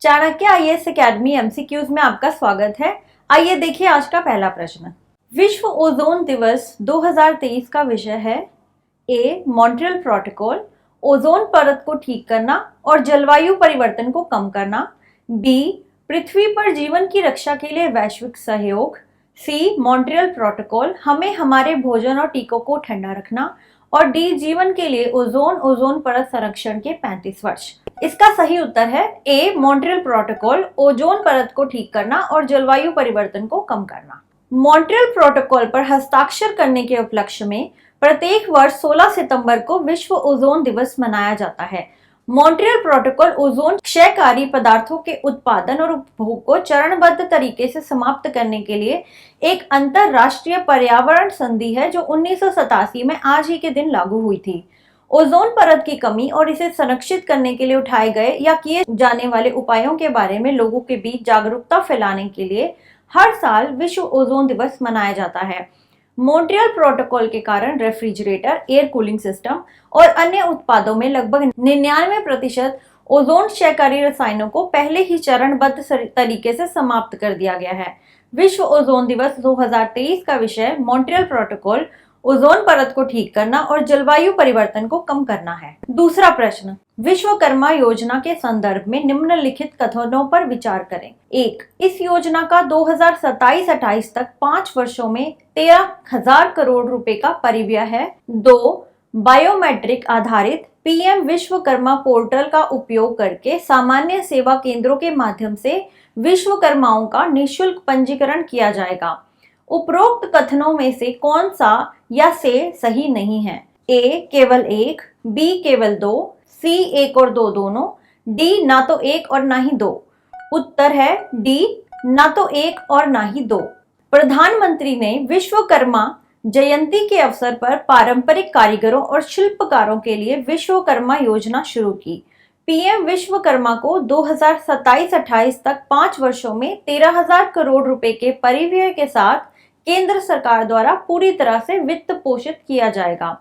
Chanakya IAS academy MCQs में आपका स्वागत है। आइए देखिए आज का पहला प्रश्न। विश्व ओजोन दिवस 2023 का विषय है ए मॉन्ट्रियल प्रोटोकॉल, ओजोन परत को ठीक करना और जलवायु परिवर्तन को कम करना। बी पृथ्वी पर जीवन की रक्षा के लिए वैश्विक सहयोग। सी मॉन्ट्रियल प्रोटोकॉल, हमें हमारे भोजन और टीकों को ठंडा रखना। और डी जीवन के लिए ओजोन परत संरक्षण के 35 वर्ष। इसका सही उत्तर है ए मॉन्ट्रियल प्रोटोकॉल, ओजोन परत को ठीक करना और जलवायु परिवर्तन को कम करना। मॉन्ट्रियल प्रोटोकॉल पर हस्ताक्षर करने के उपलक्ष्य में प्रत्येक वर्ष 16 सितंबर को विश्व ओजोन दिवस मनाया जाता है। मॉन्ट्रियल प्रोटोकॉल ओजोन क्षयकारी पदार्थों के उत्पादन और उपभोग को चरणबद्ध तरीके से समाप्त करने के लिए एक अंतरराष्ट्रीय पर्यावरण संधि है जो 1987 में आज ही के दिन लागू हुई थी। ओजोन परत की कमी और इसे संरक्षित करने के लिए उठाए गए या किए जाने वाले उपायों के बारे में लोगों के बीच जागरूकता फैलाने के लिए हर साल विश्व ओजोन दिवस मनाया जाता है। मॉन्ट्रियल प्रोटोकॉल के कारण रेफ्रिजरेटर, एयर कूलिंग सिस्टम और अन्य उत्पादों में लगभग 99% ओजोन क्षयकारी रसायनों को पहले ही चरणबद्ध तरीके से समाप्त कर दिया गया है। विश्व ओजोन दिवस 2023 का विषय मॉन्ट्रियल प्रोटोकॉल, ओजोन परत को ठीक करना और जलवायु परिवर्तन को कम करना है। दूसरा प्रश्न, विश्वकर्मा योजना के संदर्भ में निम्नलिखित कथनों पर विचार करें। 1. इस योजना का 2027-28 तक 5 वर्षों में 13,000 करोड़ रुपए का परिव्यय है। 2. बायोमेट्रिक आधारित पीएम विश्वकर्मा पोर्टल का उपयोग करके सामान्य सेवा केंद्रों के माध्यम से विश्वकर्माओं का निःशुल्क पंजीकरण किया जाएगा। उपरोक्त कथनों में से कौन सा या से सही नहीं है? ए केवल 1, बी केवल 2, सी 1 और 2 दोनों, डी ना तो 1 और ना ही 2। उत्तर है डी, ना तो 1 और ना ही 2। प्रधानमंत्री ने विश्वकर्मा जयंती के अवसर पर पारंपरिक कारीगरों और शिल्पकारों के लिए विश्वकर्मा योजना शुरू की। पीएम विश्वकर्मा को 2027-28 तक 5 वर्षों में 13,000 करोड़ रुपए के परिव्यय के साथ केंद्र सरकार द्वारा पूरी तरह से वित्त पोषित किया जाएगा।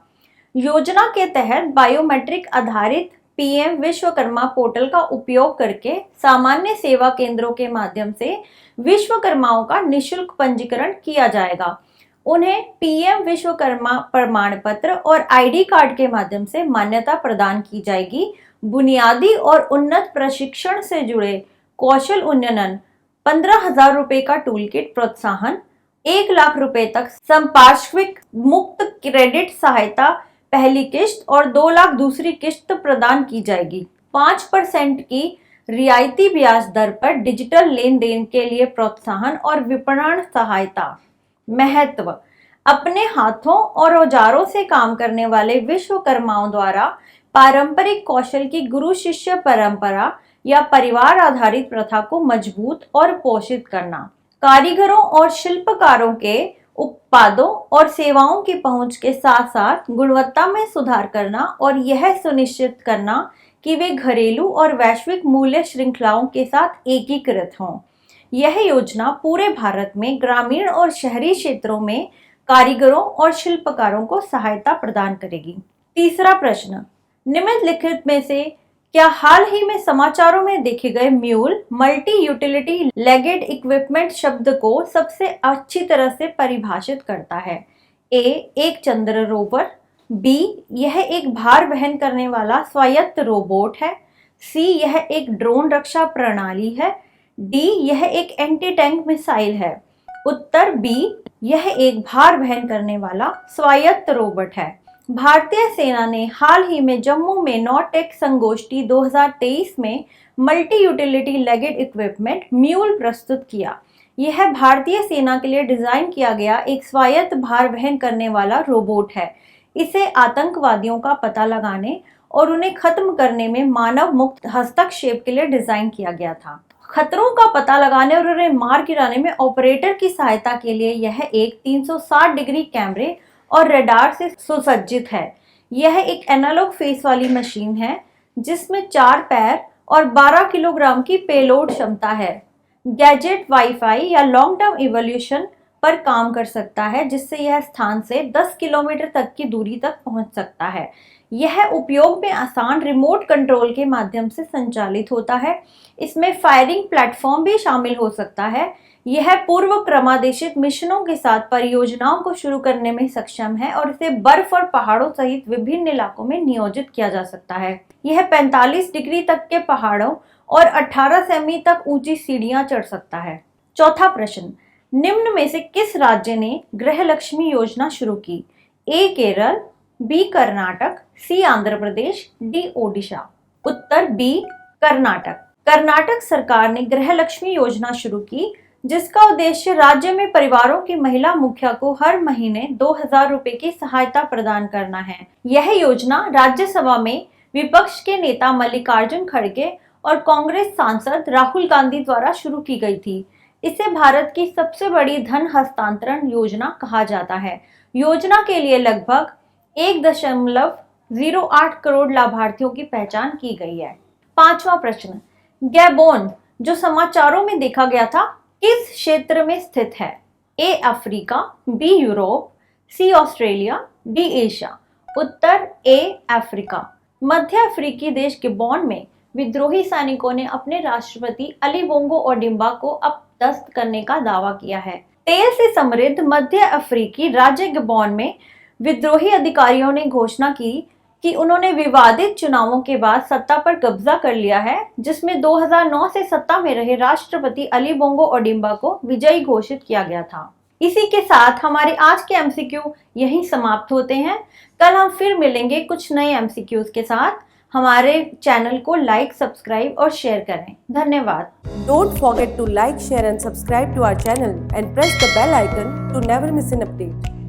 योजना के तहत बायोमेट्रिक आधारित पीएम विश्वकर्मा पोर्टल का उपयोग करके सामान्य सेवा केंद्रों के माध्यम से विश्वकर्माओं का निःशुल्क पंजीकरण किया जाएगा। उन्हें पीएम विश्वकर्मा प्रमाण पत्र और आईडी कार्ड के माध्यम से मान्यता प्रदान की जाएगी। बुनियादी और उन्नत प्रशिक्षण से जुड़े कौशल उन्नयन, 15,000 रुपए का टूल किट प्रोत्साहन, 1 लाख रुपए तक संपार्श्विक मुक्त क्रेडिट सहायता पहली किश्त और 2 लाख दूसरी किश्त प्रदान की जाएगी। 5% की रियायती ब्याज दर पर डिजिटल लेन देन के लिए प्रोत्साहन और विपणन सहायता। महत्व, अपने हाथों और औजारों से काम करने वाले विश्वकर्माओं द्वारा पारंपरिक कौशल की गुरु शिष्य परंपरा या परिवार आधारित प्रथा को मजबूत और पोषित करना। कारीगरों और शिल्पकारों के उत्पादों और सेवाओं की पहुंच के साथ साथ गुणवत्ता में सुधार करना और यह सुनिश्चित करना कि वे घरेलू और वैश्विक मूल्य श्रृंखलाओं के साथ एकीकृत हों। यह योजना पूरे भारत में ग्रामीण और शहरी क्षेत्रों में कारीगरों और शिल्पकारों को सहायता प्रदान करेगी। तीसरा प्रश्न, निम्नलिखित में से क्या हाल ही में समाचारों में देखे गए mule multi utility legged equipment शब्द को सबसे अच्छी तरह से परिभाषित करता है? ए एक चंद्र रोवर, बी यह एक भार वहन करने वाला स्वायत्त रोबोट है, सी यह एक ड्रोन रक्षा प्रणाली है, डी यह एक एंटी टैंक मिसाइल है। उत्तर बी, यह एक भार वहन करने वाला स्वायत्त रोबोट है। भारतीय सेना ने हाल ही में जम्मू में नौटेक संगोष्ठी 2023 में multi utility legged equipment mule प्रस्तुत किया। यह भारतीय सेना के लिए डिजाइन किया गया एक स्वायत्त भार वहन करने वाला रोबोट है। इसे आतंकवादियों का पता लगाने और उन्हें खत्म करने में मानव मुक्त हस्तक्षेप के लिए डिजाइन किया गया था। खतरों का पता लगाने और उन्हें मार गिराने में ऑपरेटर की सहायता के लिए यह एक 360 डिग्री कैमरे और रडार से सुसज्जित है। यह एक एनालॉग फेस वाली मशीन है जिसमें 4 पैर और 12 किलोग्राम की पेलोड क्षमता है। गैजेट वाईफाई या लॉन्ग टर्म इवोल्यूशन पर काम कर सकता है जिससे यह स्थान से 10 किलोमीटर तक की दूरी तक पहुंच सकता है। यह उपयोग में आसान रिमोट कंट्रोल के माध्यम से संचालित होता है। इसमें फायरिंग प्लेटफॉर्म भी शामिल हो सकता है। यह पूर्व क्रमादेशित मिशनों के साथ परियोजनाओं को शुरू करने में सक्षम है और इसे बर्फ और पहाड़ों सहित विभिन्न इलाकों में नियोजित किया जा सकता है। यह 45 डिग्री तक के पहाड़ों और 18 सेमी तक ऊंची सीढ़ियां चढ़ सकता है। चौथा प्रश्न, निम्न में से किस राज्य ने गृहलक्ष्मी योजना शुरू की? ए केरल, बी कर्नाटक, सी आंध्र प्रदेश, डी ओडिशा। उत्तर बी कर्नाटक। कर्नाटक सरकार ने गृहलक्ष्मी योजना शुरू की, जिसका उद्देश्य राज्य में परिवारों की महिला मुखिया को हर महीने 2000 रुपए की सहायता प्रदान करना है। यह योजना राज्यसभा में विपक्ष के नेता मल्लिकार्जुन खड़गे और कांग्रेस सांसद राहुल गांधी द्वारा शुरू की गई थी। इसे भारत की सबसे बड़ी धन हस्तांतरण योजना कहा जाता है। योजना के लिए लगभग 1.08 करोड़ लाभार्थियों की पहचान की गई है। पांचवा प्रश्न, गैबोन जो समाचारों में देखा गया था किस क्षेत्र में स्थित है? A Africa, B Europe, C Australia, D Asia. उत्तर ए अफ्रीका। मध्य अफ्रीकी देश गैबोन में विद्रोही सैनिकों ने अपने राष्ट्रपति अली बोंगो ओडिंबा को अपदस्थ करने का दावा किया है। तेल से समृद्ध मध्य अफ्रीकी राज्य गैबोन में विद्रोही अधिकारियों ने घोषणा की कि उन्होंने विवादित चुनावों के बाद सत्ता पर कब्जा कर लिया है, जिसमें 2009 से सत्ता में रहे राष्ट्रपति अली बोंगो ओडिंबा को विजयी घोषित किया गया था। इसी के साथ हमारे आज के एमसीक्यू यहीं समाप्त होते हैं। कल हम फिर मिलेंगे कुछ नए एमसीक्यूज के साथ। हमारे चैनल को लाइक, सब्सक्राइब और शेयर करें। धन्यवाद। Don't forget to like, share and subscribe to our channel and press the bell icon to never miss an update.